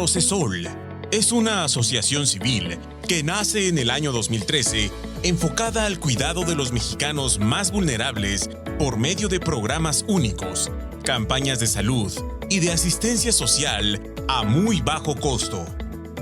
Procesol es una asociación civil que nace en el año 2013 enfocada al cuidado de los mexicanos más vulnerables por medio de programas únicos, campañas de salud y de asistencia social a muy bajo costo,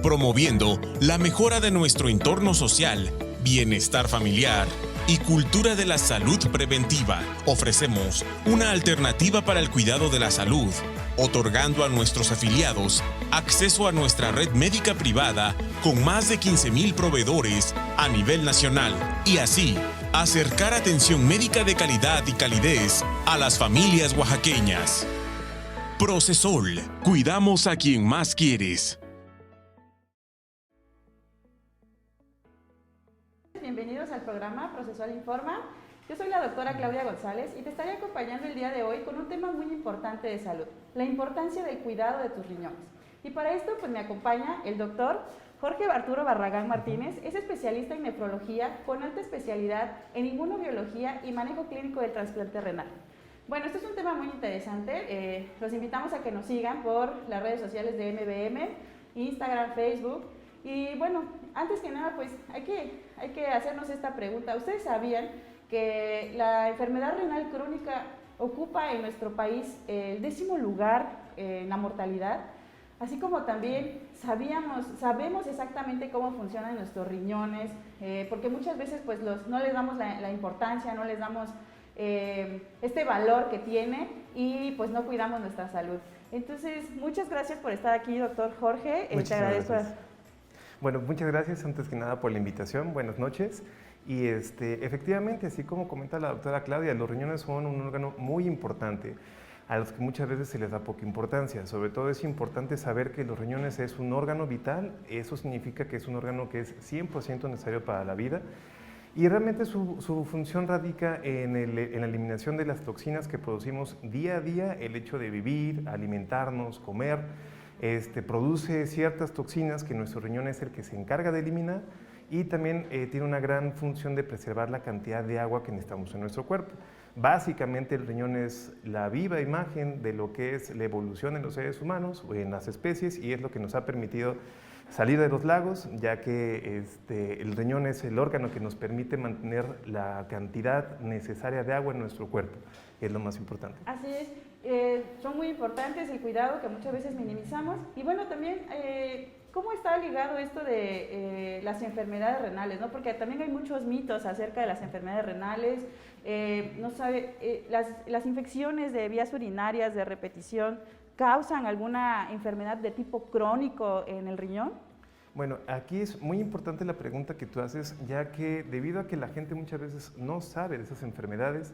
promoviendo la mejora de nuestro entorno social, bienestar familiar y cultura de la salud preventiva. Ofrecemos una alternativa para el cuidado de la salud, otorgando a nuestros afiliados acceso a nuestra red médica privada con más de 15,000 proveedores a nivel nacional y así acercar atención médica de calidad y calidez a las familias oaxaqueñas. Procesol, cuidamos a quien más quieres. Bienvenidos al programa Procesol Informa. Yo soy la doctora Claudia González y te estaré acompañando el día de hoy con un tema muy importante de salud, la importancia del cuidado de tus riñones. Y para esto pues me acompaña el doctor Jorge Arturo Barragán Martínez, es especialista en nefrología con alta especialidad en inmunobiología y manejo clínico del trasplante renal. Bueno, este es un tema muy interesante, los invitamos a que nos sigan por las redes sociales de MBM, Instagram, Facebook. Y bueno, antes que nada pues hay que hacernos esta pregunta. ¿Ustedes sabían que la enfermedad renal crónica ocupa en nuestro país el 10º lugar en la mortalidad? Así como también sabemos exactamente cómo funcionan nuestros riñones, porque muchas veces pues no les damos la importancia, no les damos este valor que tiene y pues no cuidamos nuestra salud. Entonces, muchas gracias por estar aquí, doctor Jorge. Te agradezco. Bueno, muchas gracias antes que nada por la invitación. Buenas noches. Y efectivamente, así como comenta la doctora Claudia, los riñones son un órgano muy importante a los que muchas veces se les da poca importancia. Sobre todo es importante saber que los riñones es un órgano vital, eso significa que es un órgano que es 100% necesario para la vida y realmente su función radica en la eliminación de las toxinas que producimos día a día. El hecho de vivir, alimentarnos, comer, produce ciertas toxinas que nuestro riñón es el que se encarga de eliminar y también tiene una gran función de preservar la cantidad de agua que necesitamos en nuestro cuerpo. Básicamente el riñón es la viva imagen de lo que es la evolución en los seres humanos o en las especies y es lo que nos ha permitido salir de los lagos, ya que el riñón es el órgano que nos permite mantener la cantidad necesaria de agua en nuestro cuerpo, es lo más importante. Así es, son muy importantes el cuidado que muchas veces minimizamos y bueno también ¿cómo está ligado esto de las enfermedades renales? ¿No? Porque también hay muchos mitos acerca de las enfermedades renales, las infecciones de vías urinarias de repetición, ¿causan alguna enfermedad de tipo crónico en el riñón? Bueno, aquí es muy importante la pregunta que tú haces, ya que debido a que la gente muchas veces no sabe de esas enfermedades,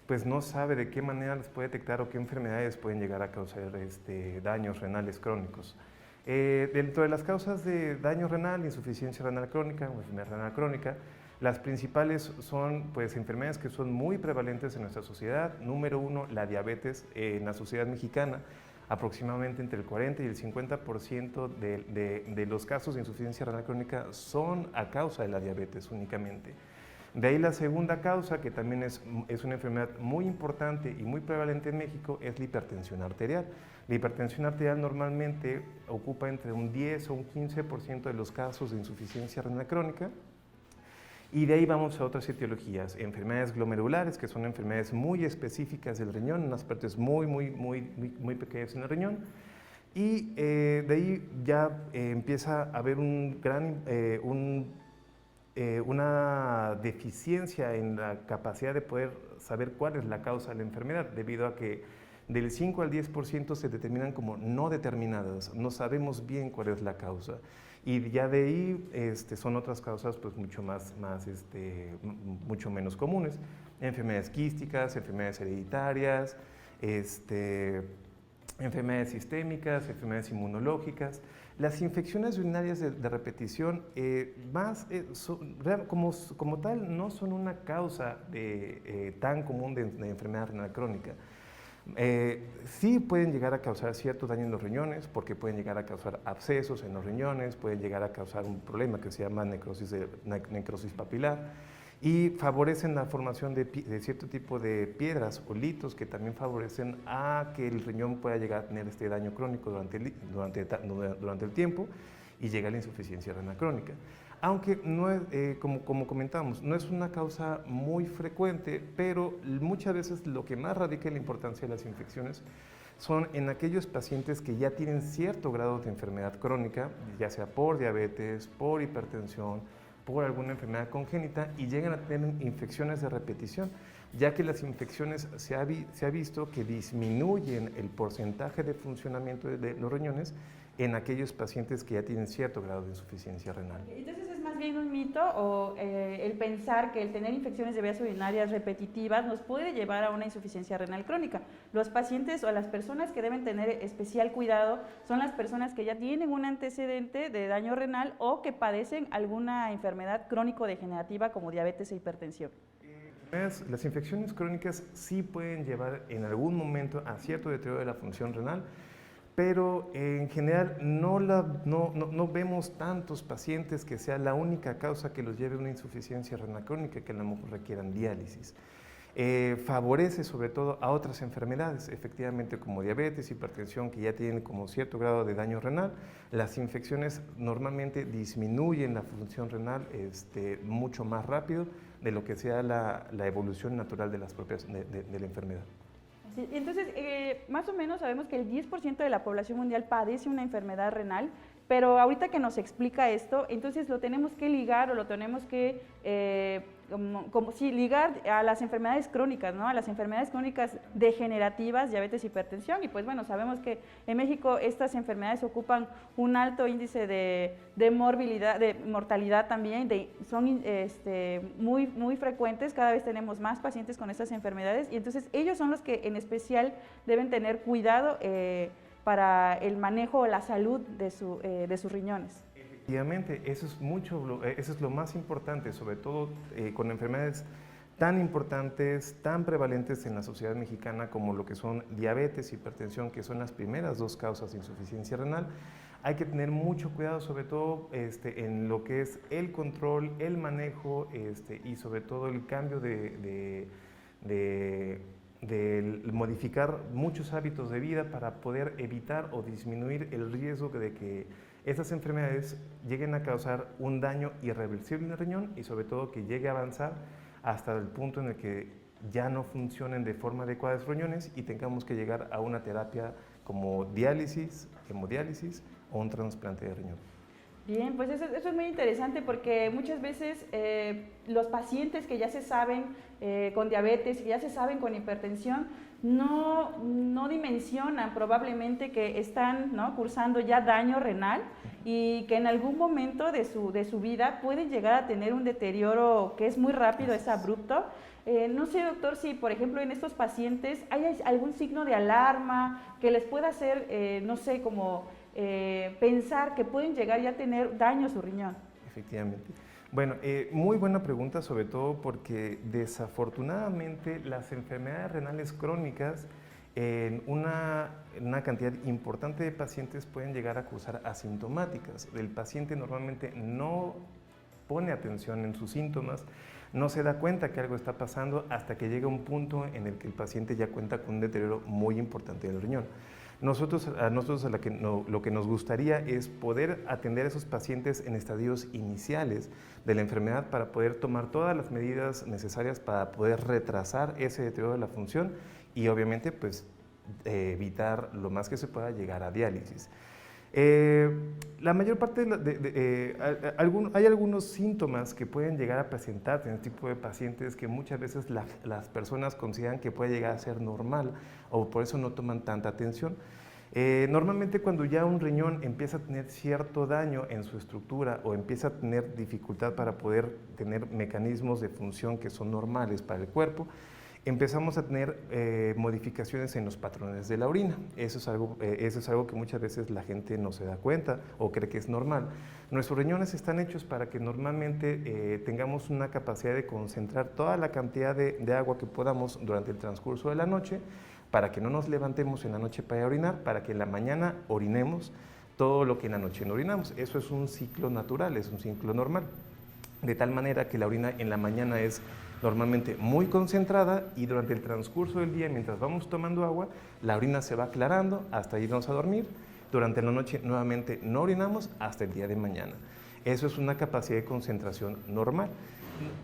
pues no sabe de qué manera las puede detectar o qué enfermedades pueden llegar a causar daños renales crónicos. Dentro de las causas de daño renal, insuficiencia renal crónica o enfermedad renal crónica, las principales son pues, enfermedades que son muy prevalentes en nuestra sociedad. Número 1, la diabetes en la sociedad mexicana. Aproximadamente entre el 40 y el 50% de los casos de insuficiencia renal crónica son a causa de la diabetes únicamente. De ahí la segunda causa, que también es una enfermedad muy importante y muy prevalente en México, es la hipertensión arterial. La hipertensión arterial normalmente ocupa entre un 10 o un 15% de los casos de insuficiencia renal crónica. Y de ahí vamos a otras etiologías, enfermedades glomerulares, que son enfermedades muy específicas del riñón, unas partes muy pequeñas en el riñón. Y de ahí ya empieza a haber una deficiencia en la capacidad de poder saber cuál es la causa de la enfermedad, debido a que del 5 al 10% se determinan como no determinadas, no sabemos bien cuál es la causa. Y ya de ahí son otras causas pues, mucho menos comunes, enfermedades quísticas, enfermedades hereditarias, enfermedades sistémicas, enfermedades inmunológicas. Las infecciones urinarias de repetición, como tal, no son una causa tan común de enfermedad renal crónica. Sí pueden llegar a causar cierto daño en los riñones, porque pueden llegar a causar abscesos en los riñones, pueden llegar a causar un problema que se llama necrosis papilar. y favorecen la formación de cierto tipo de piedras o litos que también favorecen a que el riñón pueda llegar a tener este daño crónico durante el tiempo y llega a la insuficiencia renal crónica. Aunque no es, como comentamos, no es una causa muy frecuente, pero muchas veces lo que más radica en la importancia de las infecciones son en aquellos pacientes que ya tienen cierto grado de enfermedad crónica, ya sea por diabetes, por hipertensión, por alguna enfermedad congénita y llegan a tener infecciones de repetición, ya que las infecciones se ha visto que disminuyen el porcentaje de funcionamiento de los riñones en aquellos pacientes que ya tienen cierto grado de insuficiencia renal. Entonces es más bien un mito o el pensar que el tener infecciones de vías urinarias repetitivas nos puede llevar a una insuficiencia renal crónica. Los pacientes o las personas que deben tener especial cuidado son las personas que ya tienen un antecedente de daño renal o que padecen alguna enfermedad crónico-degenerativa como diabetes e hipertensión. Las infecciones crónicas sí pueden llevar en algún momento a cierto deterioro de la función renal, pero en general no vemos tantos pacientes que sea la única causa que los lleve a una insuficiencia renal crónica que a lo mejor requieran diálisis. Favorece sobre todo a otras enfermedades, efectivamente como diabetes, hipertensión, que ya tienen como cierto grado de daño renal. Las infecciones normalmente disminuyen la función renal mucho más rápido de lo que sea la evolución natural de las propias de la enfermedad. Sí, entonces, más o menos sabemos que el 10% de la población mundial padece una enfermedad renal, pero ahorita que nos explica esto, entonces lo tenemos que ligar o lo tenemos que ligar a las enfermedades crónicas, ¿no? A las enfermedades crónicas degenerativas, diabetes, hipertensión, y pues bueno, sabemos que en México estas enfermedades ocupan un alto índice de morbilidad, de mortalidad también, son muy frecuentes, cada vez tenemos más pacientes con estas enfermedades, y entonces ellos son los que en especial deben tener cuidado para el manejo o la salud de sus riñones. Efectivamente, eso es lo más importante, sobre todo con enfermedades tan importantes, tan prevalentes en la sociedad mexicana como lo que son diabetes, hipertensión, que son las primeras dos causas de insuficiencia renal. Hay que tener mucho cuidado, sobre todo en lo que es el control, el manejo y sobre todo el cambio de modificar muchos hábitos de vida para poder evitar o disminuir el riesgo de que esas enfermedades lleguen a causar un daño irreversible en el riñón y sobre todo que llegue a avanzar hasta el punto en el que ya no funcionen de forma adecuada los riñones y tengamos que llegar a una terapia como diálisis, hemodiálisis o un trasplante de riñón. Bien, pues eso es muy interesante porque muchas veces los pacientes que ya se saben con diabetes y ya se saben con hipertensión no dimensionan probablemente que están cursando ya daño renal y que en algún momento de su vida pueden llegar a tener un deterioro que es muy rápido, es abrupto. No sé, doctor, si por ejemplo en estos pacientes hay algún signo de alarma que les pueda hacer, no sé, como pensar que pueden llegar ya a tener daño a su riñón. Efectivamente. Bueno, muy buena pregunta, sobre todo porque desafortunadamente las enfermedades renales crónicas en una cantidad importante de pacientes pueden llegar a cursar asintomáticas. El paciente normalmente no pone atención en sus síntomas, no se da cuenta que algo está pasando hasta que llega un punto en el que el paciente ya cuenta con un deterioro muy importante del riñón. Lo que nos gustaría es poder atender a esos pacientes en estadios iniciales de la enfermedad para poder tomar todas las medidas necesarias para poder retrasar ese deterioro de la función y obviamente pues evitar lo más que se pueda llegar a diálisis. La mayor parte hay algunos síntomas que pueden llegar a presentarse en este tipo de pacientes que muchas veces las personas consideran que puede llegar a ser normal o por eso no toman tanta atención. Normalmente cuando ya un riñón empieza a tener cierto daño en su estructura o empieza a tener dificultad para poder tener mecanismos de función que son normales para el cuerpo, empezamos a tener modificaciones en los patrones de la orina. Eso es algo que muchas veces la gente no se da cuenta o cree que es normal. Nuestros riñones están hechos para que normalmente tengamos una capacidad de concentrar toda la cantidad de agua que podamos durante el transcurso de la noche, para que no nos levantemos en la noche para orinar, para que en la mañana orinemos todo lo que en la noche no orinamos. Eso es un ciclo natural, es un ciclo normal. de tal manera que la orina en la mañana es normalmente muy concentrada y durante el transcurso del día, mientras vamos tomando agua, la orina se va aclarando hasta irnos a dormir. Durante la noche nuevamente no orinamos hasta el día de mañana. Eso es una capacidad de concentración normal.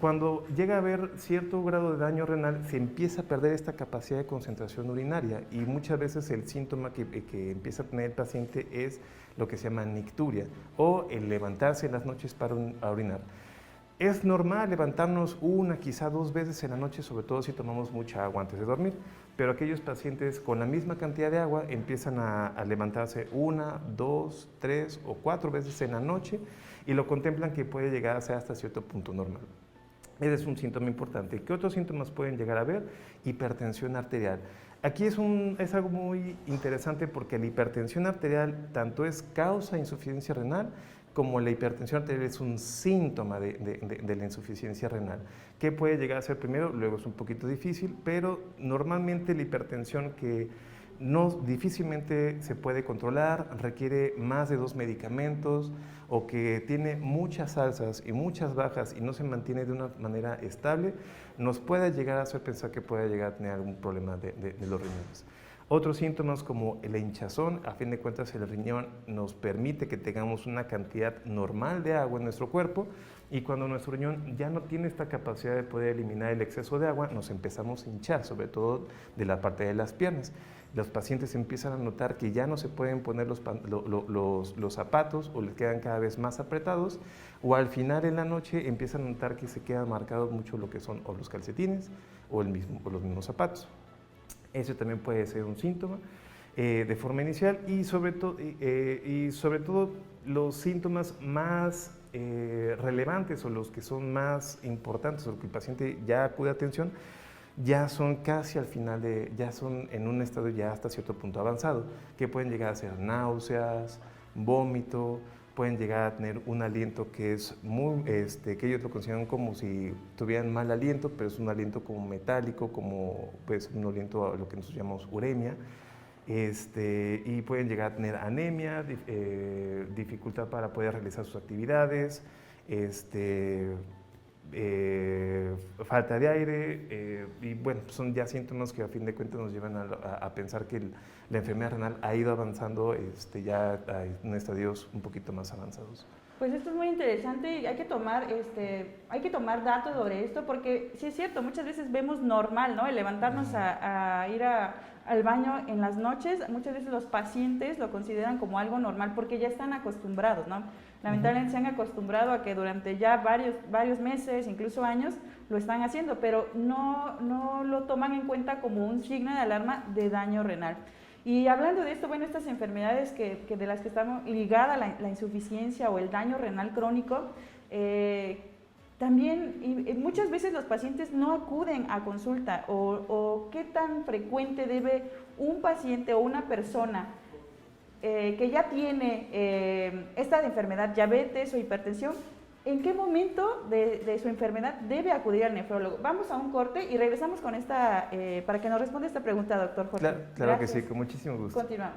Cuando llega a haber cierto grado de daño renal, se empieza a perder esta capacidad de concentración urinaria y muchas veces el síntoma que empieza a tener el paciente es lo que se llama nicturia o el levantarse en las noches para orinar. Es normal levantarnos una, quizá 2 veces en la noche, sobre todo si tomamos mucha agua antes de dormir, pero aquellos pacientes con la misma cantidad de agua empiezan a levantarse 1, 2, 3 o 4 veces en la noche y lo contemplan que puede llegar a ser hasta cierto punto normal. Ese es un síntoma importante. ¿Qué otros síntomas pueden llegar a haber? Hipertensión arterial. Aquí es algo muy interesante porque la hipertensión arterial tanto es causa de insuficiencia renal como la hipertensión arterial es un síntoma de la insuficiencia renal. ¿Qué puede llegar a ser primero? Luego es un poquito difícil, pero normalmente la hipertensión que difícilmente se puede controlar, requiere más de 2 medicamentos o que tiene muchas alzas y muchas bajas y no se mantiene de una manera estable, nos puede llegar a hacer pensar que puede llegar a tener algún problema de los riñones. Otros síntomas como la hinchazón, a fin de cuentas el riñón nos permite que tengamos una cantidad normal de agua en nuestro cuerpo y cuando nuestro riñón ya no tiene esta capacidad de poder eliminar el exceso de agua, nos empezamos a hinchar, sobre todo de la parte de las piernas. Los pacientes empiezan a notar que ya no se pueden poner los zapatos o les quedan cada vez más apretados o al final en la noche empiezan a notar que se quedan marcados mucho lo que son o los calcetines o los mismos zapatos. Ese también puede ser un síntoma de forma inicial y sobre todo los síntomas más relevantes o los que son más importantes o los que el paciente ya acude a atención ya son casi al final ya son en un estado ya hasta cierto punto avanzado, que pueden llegar a ser náuseas, vómito, pueden llegar a tener un aliento que es muy, que ellos lo consideran como si tuvieran mal aliento, pero es un aliento como metálico, como pues un aliento a lo que nosotros llamamos uremia, y pueden llegar a tener anemia, dificultad para poder realizar sus actividades, falta de aire, y bueno, son ya síntomas que a fin de cuentas nos llevan a pensar que la enfermedad renal ha ido avanzando ya en estadios un poquito más avanzados. Pues esto es muy interesante y hay que tomar datos sobre esto porque sí es cierto, muchas veces vemos normal, ¿no? El levantarnos a ir al baño en las noches, muchas veces los pacientes lo consideran como algo normal porque ya están acostumbrados, ¿no? Lamentablemente se han acostumbrado a que durante ya varios meses, incluso años, lo están haciendo, pero no lo toman en cuenta como un signo de alarma de daño renal. Y hablando de esto, bueno, estas enfermedades de las que estamos ligada la insuficiencia o el daño renal crónico, también muchas veces los pacientes no acuden a consulta o qué tan frecuente debe un paciente o una persona que ya tiene esta enfermedad, diabetes o hipertensión, ¿en qué momento de su enfermedad debe acudir al nefrólogo? Vamos a un corte y regresamos con esta, para que nos responda esta pregunta, doctor Jorge. Claro que sí, con muchísimo gusto. Continuamos.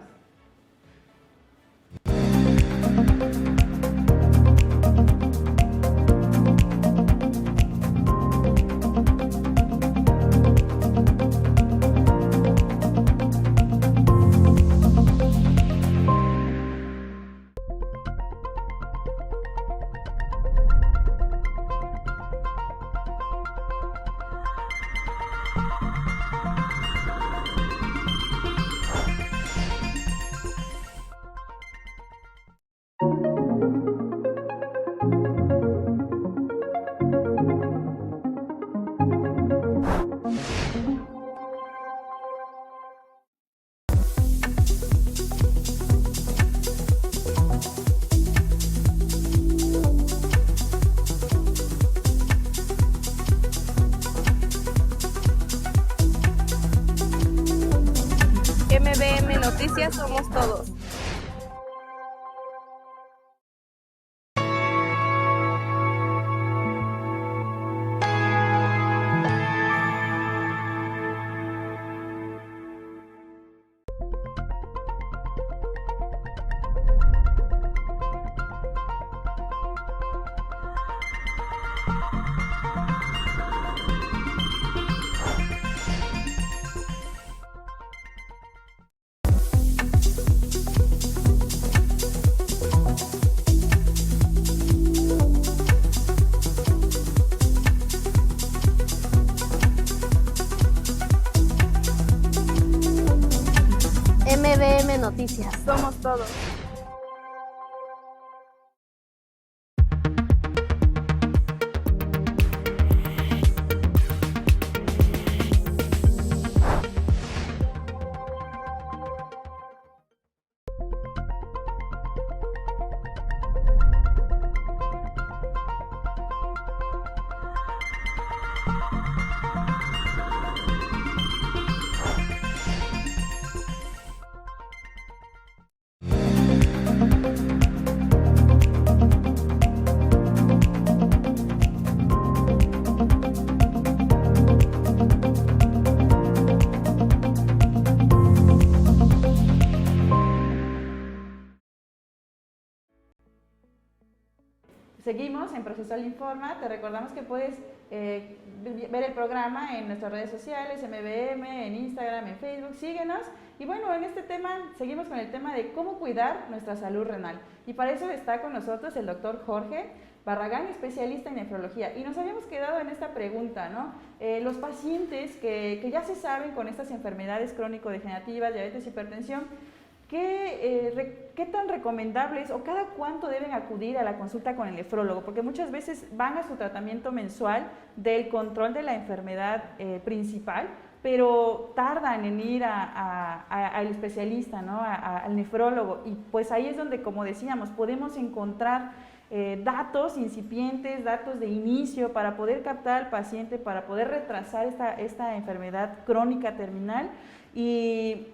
MBM Noticias somos todos. Noticias, somos todos. Seguimos en Procesal Informa. Te recordamos que puedes ver el programa en nuestras redes sociales, MBM, en Instagram, en Facebook. Síguenos. Y bueno, en este tema seguimos con el tema de cómo cuidar nuestra salud renal. Y para eso está con nosotros el doctor Jorge Barragán, especialista en nefrología. Y nos habíamos quedado en esta pregunta, ¿no? Los pacientes que ya se saben con estas enfermedades crónico-degenerativas, diabetes, hipertensión, ¿qué tan recomendables o cada cuánto deben acudir a la consulta con el nefrólogo? Porque muchas veces van a su tratamiento mensual del control de la enfermedad principal, pero tardan en ir al especialista, ¿no? Al nefrólogo. Y pues ahí es donde, como decíamos, podemos encontrar datos incipientes, datos de inicio para poder captar al paciente, para poder retrasar esta enfermedad crónica terminal y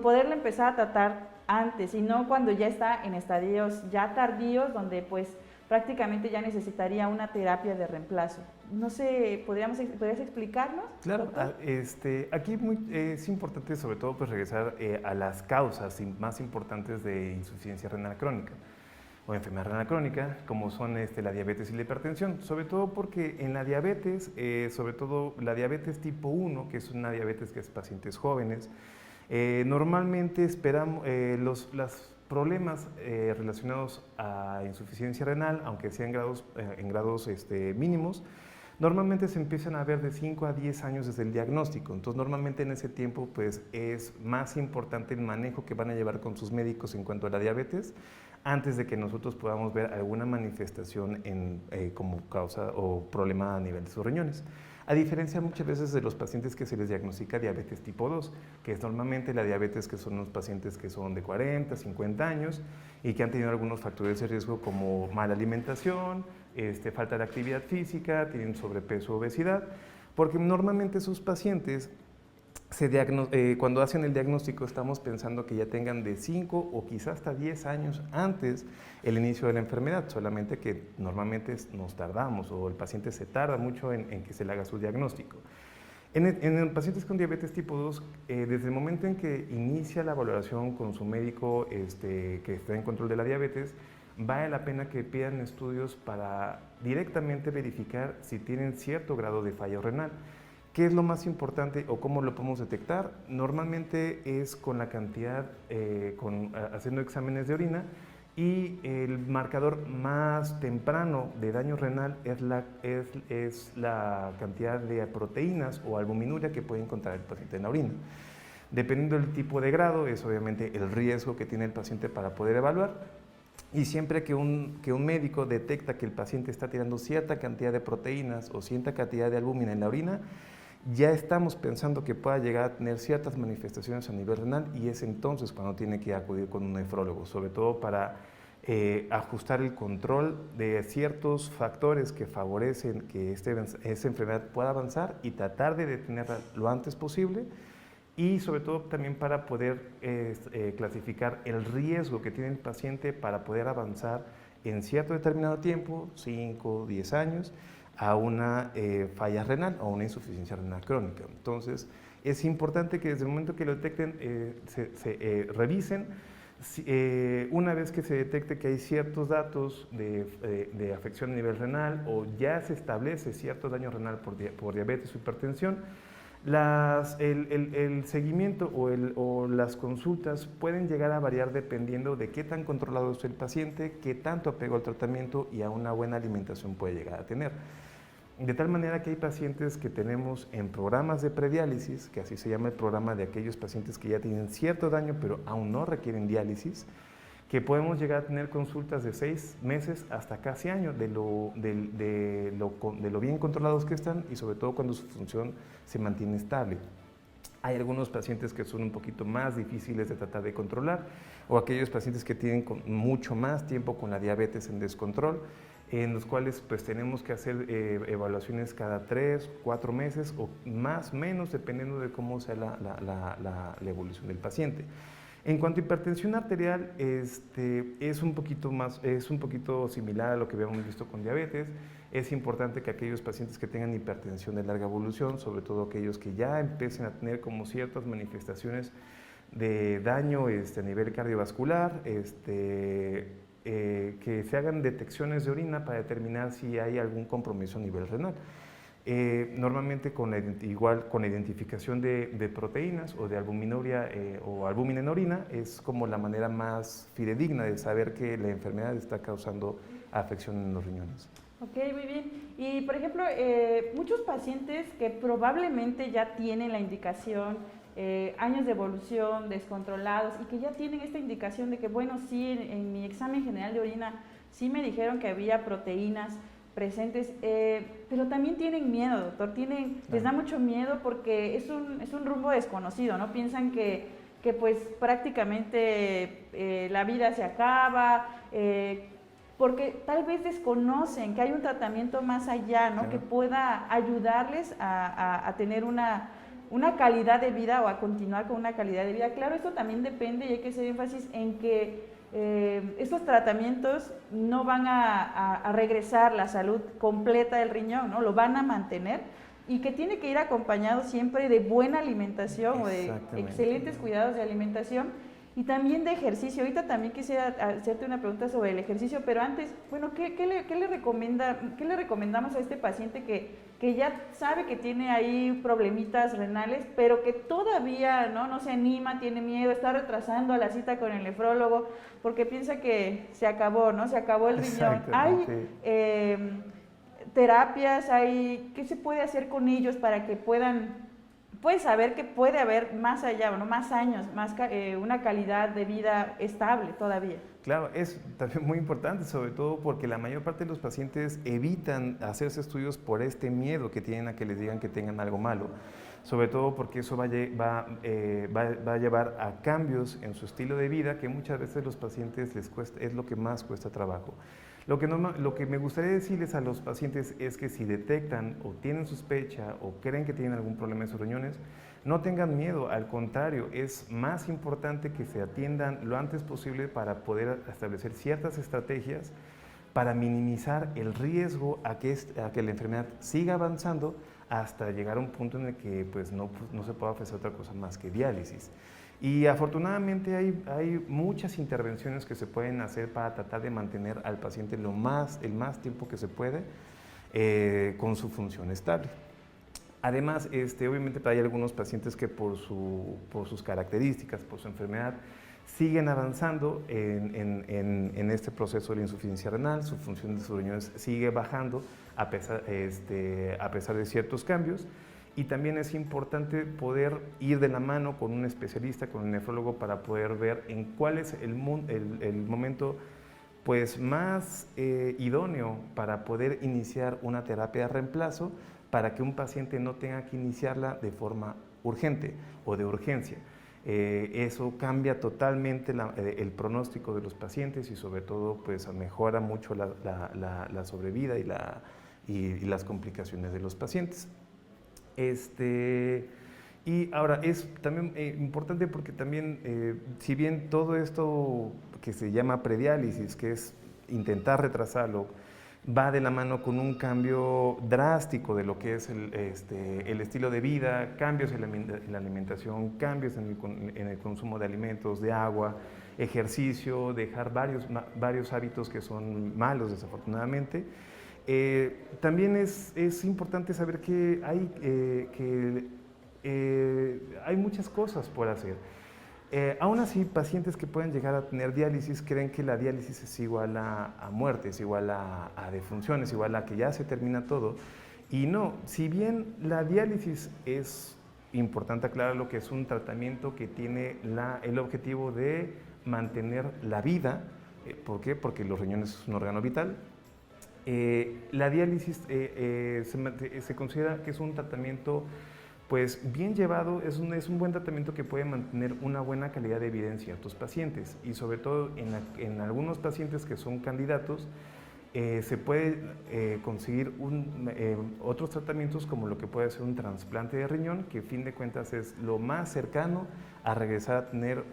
poderla empezar a tratar antes y no cuando ya está en estadios ya tardíos donde pues prácticamente ya necesitaría una terapia de reemplazo. No sé, ¿podrías explicarnos? Claro, aquí es importante sobre todo pues regresar a las causas más importantes de insuficiencia renal crónica o enfermedad renal crónica, como son la diabetes y la hipertensión, sobre todo porque en la diabetes, sobre todo la diabetes tipo 1, que es una diabetes que es pacientes jóvenes, normalmente esperamos los problemas relacionados a insuficiencia renal, aunque sean en grados mínimos, normalmente se empiezan a ver de 5 a 10 años desde el diagnóstico. Entonces, normalmente en ese tiempo pues, es más importante el manejo que van a llevar con sus médicos en cuanto a la diabetes, antes de que nosotros podamos ver alguna manifestación como causa o problema a nivel de sus riñones. A diferencia muchas veces de los pacientes que se les diagnostica diabetes tipo 2, que es normalmente la diabetes que son los pacientes que son de 40, 50 años y que han tenido algunos factores de riesgo como mala alimentación, falta de actividad física, tienen sobrepeso o obesidad, porque normalmente sus pacientes cuando hacen el diagnóstico estamos pensando que ya tengan de 5 o quizás hasta 10 años antes el inicio de la enfermedad, solamente que normalmente nos tardamos o el paciente se tarda mucho en que se le haga su diagnóstico. En pacientes con diabetes tipo 2, desde el momento en que inicia la valoración con su médico que está en control de la diabetes, vale la pena que pidan estudios para directamente verificar si tienen cierto grado de fallo renal. ¿Qué es lo más importante o cómo lo podemos detectar? Normalmente es con la cantidad, haciendo exámenes de orina, y el marcador más temprano de daño renal es la cantidad de proteínas o albuminuria que puede encontrar el paciente en la orina. Dependiendo del tipo de grado, es obviamente el riesgo que tiene el paciente para poder evaluar. Y siempre que un médico detecta que el paciente está tirando cierta cantidad de proteínas o cierta cantidad de albúmina en la orina, ya estamos pensando que pueda llegar a tener ciertas manifestaciones a nivel renal y es entonces cuando tiene que acudir con un nefrólogo, sobre todo para ajustar el control de ciertos factores que favorecen que esta enfermedad pueda avanzar y tratar de detenerla lo antes posible y sobre todo también para poder clasificar el riesgo que tiene el paciente para poder avanzar en cierto determinado tiempo, 5, 10 años, a una falla renal o una insuficiencia renal crónica. Entonces, es importante que desde el momento que lo detecten, se revisen. Una vez que se detecte que hay ciertos datos de afección a nivel renal o ya se establece cierto daño renal por diabetes o hipertensión, el seguimiento o las consultas pueden llegar a variar dependiendo de qué tan controlado es el paciente, qué tanto apego al tratamiento y a una buena alimentación puede llegar a tener. De tal manera que hay pacientes que tenemos en programas de prediálisis, que así se llama el programa de aquellos pacientes que ya tienen cierto daño, pero aún no requieren diálisis, que podemos llegar a tener consultas de 6 meses hasta casi año de lo bien controlados que están y sobre todo cuando su función se mantiene estable. Hay algunos pacientes que son un poquito más difíciles de tratar de controlar o aquellos pacientes que tienen mucho más tiempo con la diabetes en descontrol, en los cuales pues tenemos que hacer evaluaciones cada 3, 4 meses o más, menos, dependiendo de cómo sea la evolución del paciente. En cuanto a hipertensión arterial, es un poquito similar a lo que habíamos visto con diabetes. Es importante que aquellos pacientes que tengan hipertensión de larga evolución, sobre todo aquellos que ya empiecen a tener como ciertas manifestaciones de daño a nivel cardiovascular, que se hagan detecciones de orina para determinar si hay algún compromiso a nivel renal. Normalmente con la identificación de proteínas o de albuminuria o albúmina en orina es como la manera más fidedigna de saber que la enfermedad está causando afección en los riñones. Ok, muy bien. Y por ejemplo, muchos pacientes que probablemente ya tienen la indicación, años de evolución, descontrolados, y que ya tienen esta indicación de que, bueno, sí, en mi examen general de orina sí me dijeron que había proteínas presentes, pero también tienen miedo, doctor, les da mucho miedo porque es un rumbo desconocido, ¿no? Piensan que pues prácticamente la vida se acaba, porque tal vez desconocen que hay un tratamiento más allá, ¿no? Claro. Que pueda ayudarles a tener una calidad de vida o a continuar con una calidad de vida. Claro, esto también depende y hay que hacer énfasis en que estos tratamientos no van a regresar la salud completa del riñón, ¿no? Lo van a mantener y que tiene que ir acompañado siempre de buena alimentación o de excelentes cuidados de alimentación y también de ejercicio. Ahorita también quisiera hacerte una pregunta sobre el ejercicio, pero antes, bueno, ¿qué le recomendamos a este paciente que ya sabe que tiene ahí problemitas renales, pero que todavía no se anima, tiene miedo, está retrasando la cita con el nefrólogo porque piensa que se acabó, ¿no? Se acabó el riñón. Hay terapias, ¿qué se puede hacer con ellos para que puedan saber que puede haber más allá, ¿no? Más años, una calidad de vida estable todavía? Claro, es también muy importante, sobre todo porque la mayor parte de los pacientes evitan hacerse estudios por este miedo que tienen a que les digan que tengan algo malo, sobre todo porque eso va a llevar a cambios en su estilo de vida que muchas veces a los pacientes les cuesta, es lo que más cuesta trabajo. Lo que me gustaría decirles a los pacientes es que si detectan o tienen sospecha o creen que tienen algún problema en sus riñones, no tengan miedo, al contrario, es más importante que se atiendan lo antes posible para poder establecer ciertas estrategias para minimizar el riesgo a que la enfermedad siga avanzando hasta llegar a un punto en el que pues, no se pueda ofrecer otra cosa más que diálisis. Y afortunadamente hay muchas intervenciones que se pueden hacer para tratar de mantener al paciente el más tiempo que se puede con su función estable. Además, obviamente hay algunos pacientes que por sus características, por su enfermedad, siguen avanzando en este proceso de la insuficiencia renal, su función de sus riñones sigue bajando a pesar de ciertos cambios. Y también es importante poder ir de la mano con un especialista, con un nefrólogo, para poder ver en cuál es el momento pues, más idóneo para poder iniciar una terapia de reemplazo para que un paciente no tenga que iniciarla de forma urgente o de urgencia. Eso cambia totalmente el pronóstico de los pacientes y sobre todo pues, mejora mucho la sobrevida y las complicaciones de los pacientes. Y ahora es también importante porque también, si bien todo esto que se llama prediálisis, que es intentar retrasarlo, va de la mano con un cambio drástico de lo que es el estilo de vida, cambios en la alimentación, cambios en el consumo de alimentos, de agua, ejercicio, dejar varios hábitos que son malos desafortunadamente. También es importante saber que hay muchas cosas por hacer. Aún así, pacientes que pueden llegar a tener diálisis creen que la diálisis es igual a muerte, es igual a defunción, es igual a que ya se termina todo. Y no, si bien la diálisis es importante aclararlo que es un tratamiento que tiene el objetivo de mantener la vida. ¿Por qué? Porque los riñones es un órgano vital. La diálisis se considera que es un tratamiento pues bien llevado, es un buen tratamiento que puede mantener una buena calidad de vida en ciertos pacientes y sobre todo en algunos pacientes que son candidatos se puede conseguir otros tratamientos como lo que puede ser un trasplante de riñón, que a fin de cuentas es lo más cercano a regresar a tener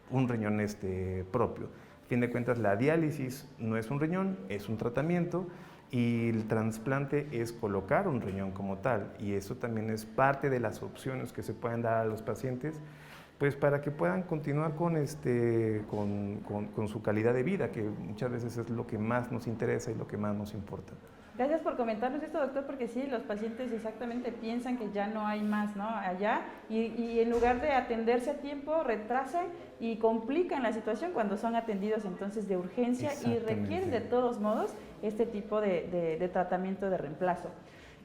un riñón propio. A fin de cuentas la diálisis no es un riñón, es un tratamiento y el trasplante es colocar un riñón como tal y eso también es parte de las opciones que se pueden dar a los pacientes pues para que puedan continuar con su calidad de vida, que muchas veces es lo que más nos interesa y lo que más nos importa. Gracias por comentarnos esto, doctor, porque sí, los pacientes exactamente piensan que ya no hay más, ¿no? Allá, y en lugar de atenderse a tiempo, retrasan y complican la situación cuando son atendidos entonces de urgencia y requieren de todos modos este tipo de tratamiento de reemplazo.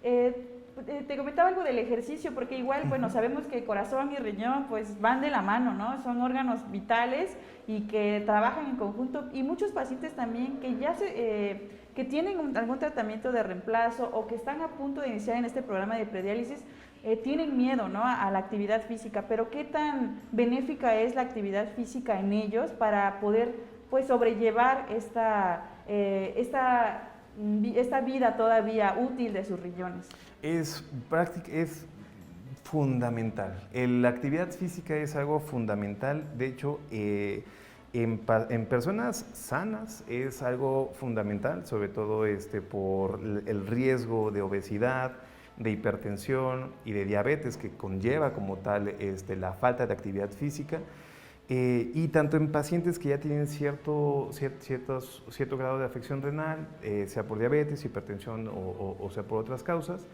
Te comentaba algo del ejercicio, porque igual, bueno, sabemos que corazón y riñón pues van de la mano, ¿no? Son órganos vitales y que trabajan en conjunto, y muchos pacientes también que ya que tienen algún tratamiento de reemplazo o que están a punto de iniciar en este programa de prediálisis, tienen miedo, ¿no?, a la actividad física, pero ¿qué tan benéfica es la actividad física en ellos para poder pues sobrellevar esta vida todavía útil de sus riñones? Es fundamental. La actividad física es algo fundamental. De hecho, en personas sanas es algo fundamental, sobre todo por el riesgo de obesidad, de hipertensión y de diabetes que conlleva como tal la falta de actividad física. Y tanto en pacientes que ya tienen cierto grado de afección renal, sea por diabetes, hipertensión o sea por otras causas,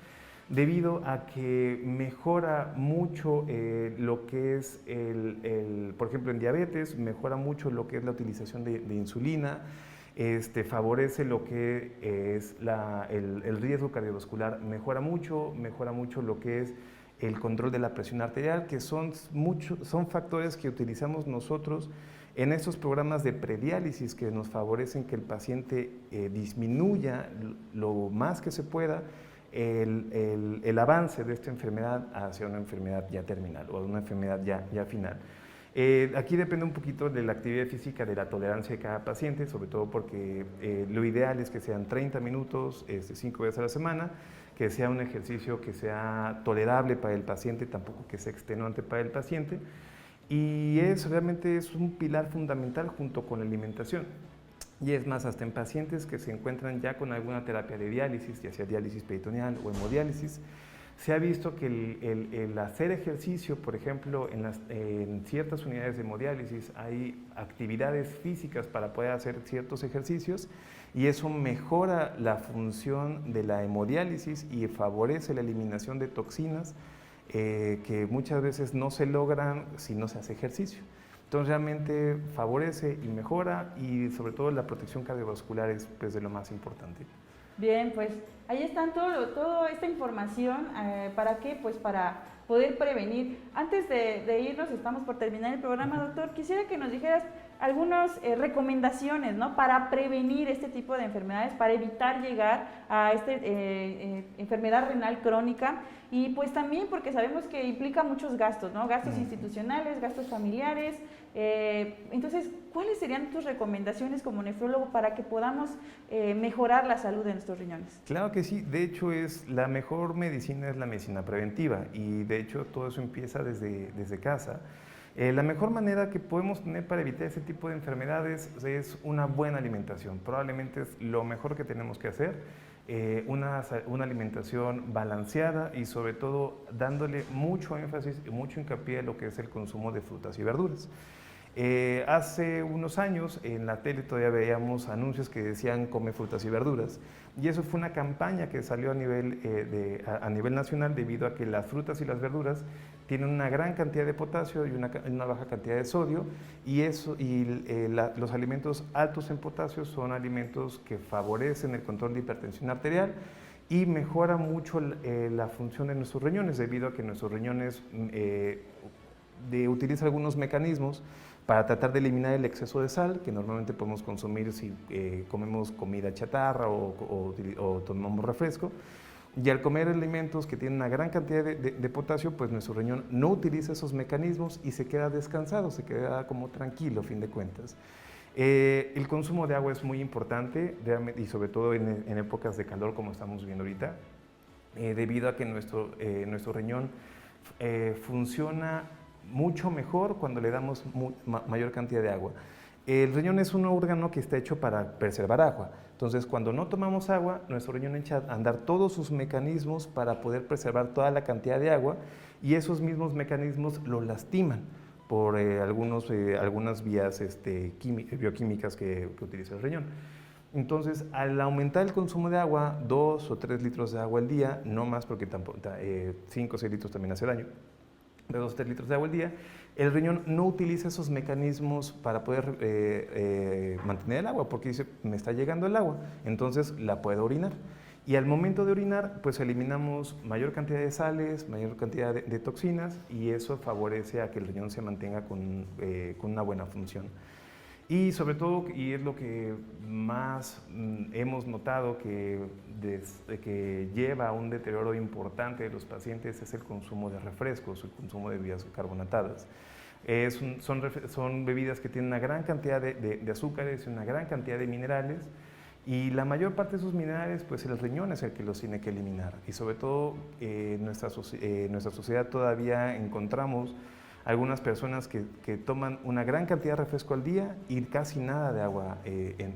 debido a que mejora mucho lo que es, por ejemplo, en diabetes, mejora mucho lo que es la utilización de insulina, favorece lo que es el riesgo cardiovascular, mejora mucho lo que es el control de la presión arterial, que son factores que utilizamos nosotros en estos programas de prediálisis que nos favorecen que el paciente disminuya lo más que se pueda el avance de esta enfermedad hacia una enfermedad ya terminal o una enfermedad ya final. Aquí depende un poquito de la actividad física, de la tolerancia de cada paciente, sobre todo porque lo ideal es que sean 30 minutos, 5 veces a la semana, que sea un ejercicio que sea tolerable para el paciente, tampoco que sea extenuante para el paciente, y realmente es un pilar fundamental junto con la alimentación. Y es más, hasta en pacientes que se encuentran ya con alguna terapia de diálisis, ya sea diálisis peritoneal o hemodiálisis, se ha visto que el hacer ejercicio, por ejemplo, en ciertas unidades de hemodiálisis hay actividades físicas para poder hacer ciertos ejercicios y eso mejora la función de la hemodiálisis y favorece la eliminación de toxinas que muchas veces no se logran si no se hace ejercicio. Entonces realmente favorece y mejora y sobre todo la protección cardiovascular es pues, de lo más importante. Bien, pues ahí están toda esta información, ¿para qué? Pues para poder prevenir. Antes de irnos, estamos por terminar el programa, doctor, quisiera que nos dijeras algunas recomendaciones, ¿no?, para prevenir este tipo de enfermedades, para evitar llegar a esta enfermedad renal crónica, y pues también porque sabemos que implica muchos gastos, ¿no?, gastos institucionales, gastos familiares. Entonces, ¿cuáles serían tus recomendaciones como nefrólogo para que podamos mejorar la salud de nuestros riñones? Claro que sí, de hecho la mejor medicina es la medicina preventiva y de hecho todo eso empieza desde casa. La mejor manera que podemos tener para evitar ese tipo de enfermedades es una buena alimentación, probablemente es lo mejor que tenemos que hacer, una alimentación balanceada y sobre todo dándole mucho énfasis y mucho hincapié a lo que es el consumo de frutas y verduras. Hace unos años en la tele todavía veíamos anuncios que decían come frutas y verduras y eso fue una campaña que salió a nivel nacional debido a que las frutas y las verduras tienen una gran cantidad de potasio y una baja cantidad de sodio y los alimentos altos en potasio son alimentos que favorecen el control de hipertensión arterial y mejora mucho la función de nuestros riñones, debido a que nuestros riñones utiliza algunos mecanismos para tratar de eliminar el exceso de sal que normalmente podemos consumir si comemos comida chatarra o tomamos refresco. Y al comer alimentos que tienen una gran cantidad de potasio, pues nuestro riñón no utiliza esos mecanismos y se queda descansado, se queda como tranquilo a fin de cuentas. El consumo de agua es muy importante, y sobre todo en épocas de calor como estamos viendo ahorita, debido a que nuestro riñón funciona mucho mejor cuando le damos mayor cantidad de agua. El riñón es un órgano que está hecho para preservar agua. Entonces, cuando no tomamos agua, nuestro riñón echa a andar todos sus mecanismos para poder preservar toda la cantidad de agua, y esos mismos mecanismos lo lastiman por algunas vías bioquímicas que utiliza el riñón. Entonces, al aumentar el consumo de agua, 2 o 3 litros de agua al día, no más porque 5 o 6 litros también hace daño, de 2 o 3 litros de agua al día, el riñón no utiliza esos mecanismos para poder mantener el agua, porque dice, me está llegando el agua, entonces la puedo orinar. Y al momento de orinar, pues eliminamos mayor cantidad de sales, mayor cantidad de toxinas, y eso favorece a que el riñón se mantenga con una buena función. Y sobre todo, y es lo que más hemos notado que lleva a un deterioro importante de los pacientes, es el consumo de refrescos, el consumo de bebidas carbonatadas. Son bebidas que tienen una gran cantidad de azúcares y una gran cantidad de minerales, y la mayor parte de esos minerales, pues el riñón es el que los tiene que eliminar. Y sobre todo, en nuestra sociedad todavía encontramos algunas personas que toman una gran cantidad de refresco al día y casi nada de agua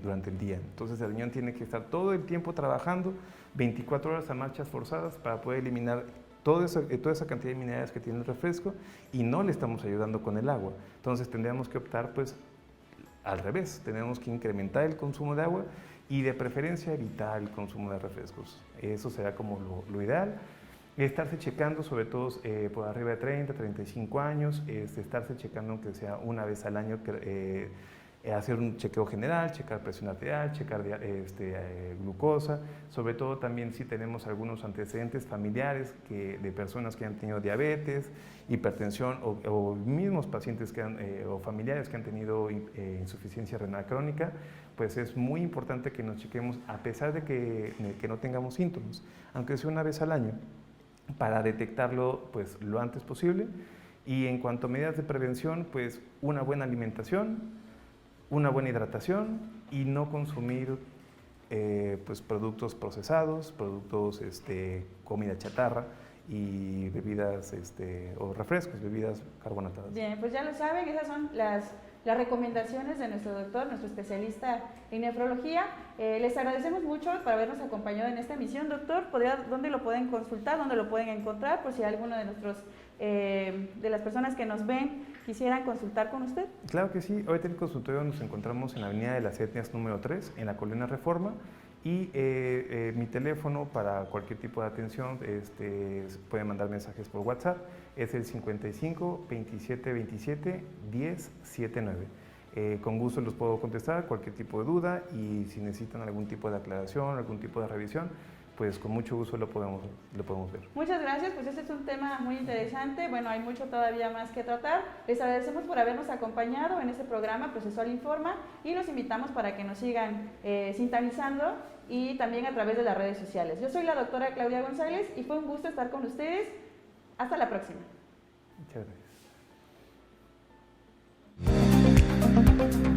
durante el día. Entonces el riñón tiene que estar todo el tiempo trabajando, 24 horas a marchas forzadas, para poder eliminar toda esa cantidad de minerales que tiene el refresco, y no le estamos ayudando con el agua. Entonces tendríamos que optar pues al revés, tenemos que incrementar el consumo de agua y de preferencia evitar el consumo de refrescos. Eso será como lo ideal. Estarse checando, sobre todo por arriba de 30, 35 años, estarse checando aunque sea una vez al año, hacer un chequeo general, checar presión arterial, checar glucosa, sobre todo también si tenemos algunos antecedentes familiares de personas que han tenido diabetes, hipertensión o mismos pacientes o familiares que han tenido insuficiencia renal crónica, pues es muy importante que nos chequemos a pesar de que no tengamos síntomas, aunque sea una vez al año, para detectarlo pues lo antes posible. Y en cuanto a medidas de prevención, pues una buena alimentación, una buena hidratación y no consumir pues productos procesados, comida chatarra y bebidas o refrescos, bebidas carbonatadas. Bien, pues ya lo saben, esas son las recomendaciones de nuestro doctor, nuestro especialista en nefrología. Les agradecemos mucho por habernos acompañado en esta emisión, doctor. ¿Dónde lo pueden consultar? ¿Dónde lo pueden encontrar? Por si alguno de las personas que nos ven quisieran consultar con usted. Claro que sí. Ahorita en el consultorio nos encontramos en la Avenida de las Etnias número 3, en la Colonia Reforma. Y mi teléfono para cualquier tipo de atención, pueden mandar mensajes por WhatsApp, es el 55 27 27 10 79. Con gusto los puedo contestar cualquier tipo de duda, y si necesitan algún tipo de aclaración, algún tipo de revisión, pues con mucho gusto lo podemos ver. Muchas gracias, pues este es un tema muy interesante. Bueno, hay mucho todavía más que tratar. Les agradecemos por habernos acompañado en este programa Procesual Informa, y los invitamos para que nos sigan sintonizando y también a través de las redes sociales. Yo soy la doctora Claudia González y fue un gusto estar con ustedes. Hasta la próxima. Muchas gracias.